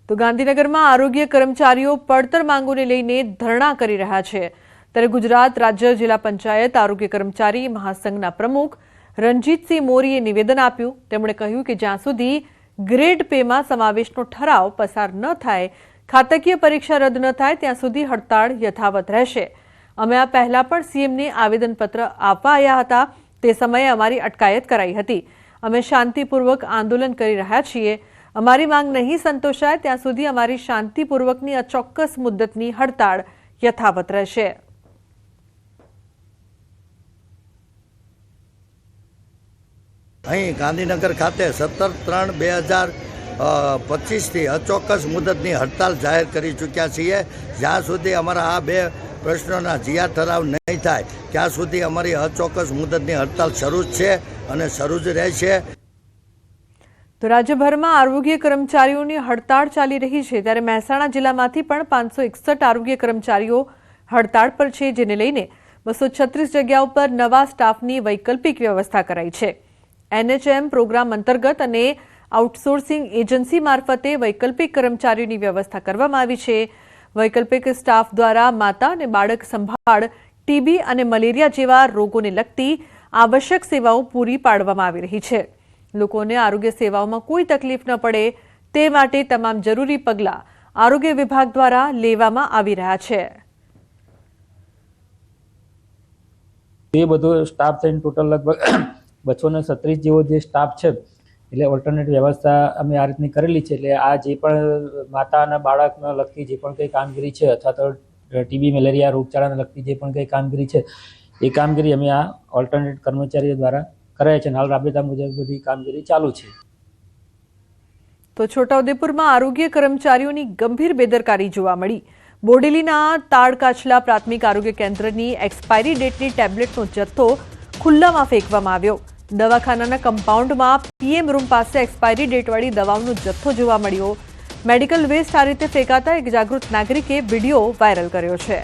તો ગાંધીનગરમાં આરોગ્ય કર્મચારીઓ પડતર માંગોને લઈને ધરણા કરી રહ્યા છે। ત્યારે ગુજરાત રાજ્ય જિલ્લા પંચાયત આરોગ્ય કર્મચારી મહાસંઘના પ્રમુખ રણજીતસિંહ મોરીએ નિવેદન આપ્યું। તેમણે કહ્યું કે જ્યાં સુધી ગ્રેડ પેમાં સમાવેશનો ઠરાવ પસાર ન થાય, ખાતાકીય પરીક્ષા રદ ન થાય ત્યાં સુધી હડતાળ યથાવત રહેશે। અમે આ પહેલા પણ સીએમને આવેદનપત્ર આપવા આવ્યા હતા, તે સમયે અમારી અટકાયત કરાઈ હતી। અમે શાંતિપૂર્વક આંદોલન કરી રહ્યા છીએ। અમારી માંગ નહીં સંતોષાય ત્યાં સુધી અમારી શાંતિપૂર્વકની અચોક્કસ મુદ્દતની હડતાળ યથાવત રહેશે। અહીં ગાંધીનગર ખાતે 17/3/2025થી અચોક્કસ મુદતની હડતાલ જાહેર કરી ચૂક્યા છીએ। જ્યાં સુધી અમારા આ બે પ્રશ્નોના જીયા ઠરાવ નહીં થાય ત્યાં સુધી અમારી અચોક્કસ મુદતની હડતાલ શરૂ જ છે અને શરૂ જ રહેશે। તો રાજ્યભરમાં આરોગ્ય કર્મચારીઓની હડતાળ ચાલી રહી છે, ત્યારે મહેસાણા જિલ્લામાંથી પણ 561 આરોગ્ય કર્મચારીઓ હડતાળ પર છે, જેને લઈને 236 જગ્યાઓ પર નવા સ્ટાફની વૈકલ્પિક વ્યવસ્થા કરાઈ છે। NHM પ્રોગ્રામ અંતર્ગત અને આઉટસોર્સિંગ એજન્સી મારફતે વૈકલ્પિક કર્મચારીઓની વ્યવસ્થા કરવામાં આવી છે। વૈકલ્પિક સ્ટાફ દ્વારા માતા અને બાળક સંભાળ, ટીબી અને મલેરિયા જેવા રોગોને લગતી આવશ્યક સેવાઓ પૂરી પાડવામાં આવી રહી છે। લોકોને આરોગ્ય સેવાઓમાં કોઈ તકલીફ ન પડે તે માટે તમામ જરૂરી પગલાં આરોગ્ય વિભાગ દ્વારા લેવામાં આવી રહ્યા છે। એ બધો સ્ટાફ થઈને ટોટલ લગભગ 236 જેવો જે સ્ટાફ છે, એટલે ઓલ્ટરનેટ વ્યવસ્થા અમે આ રીતની કરેલી છે। એટલે આ જે પણ માતા અને બાળકને લગતી જે પણ કંઈ કામગીરી છે, અથવા તો ટીબી મેલેરિયા રોગચાળાને લગતી જે પણ કંઈ કામગીરી છે, એ કામગીરી અમે આ ઓલ્ટરનેટ કર્મચારીઓ દ્વારા કરાય છે। હાલ રાબેતા મુજબ બધી કામગીરી ચાલુ છે। તો છોટાઉદેપુરમાં આરોગ્ય કર્મચારીઓની ગંભીર બેદરકારી જોવા મળી। બોડેલીના તાડકાછલા પ્રાથમિક આરોગ્ય કેન્દ્રની એક્સપાયરી ડેટની ટેબ્લેટનો જથ્થો ખુલ્લામાં ફેંકવામાં આવ્યો। દવાખાનાના કમ્પાઉન્ડમાં PM રૂમ પાસે એક્સપાયરી ડેટવાળી દવાઓનો જથ્થો જોવા મળ્યો। મેડિકલ વેસ્ટ આ રીતે ફેંકાતા એક જાગૃત નાગરિકે વિડીયો વાયરલ કર્યો છે।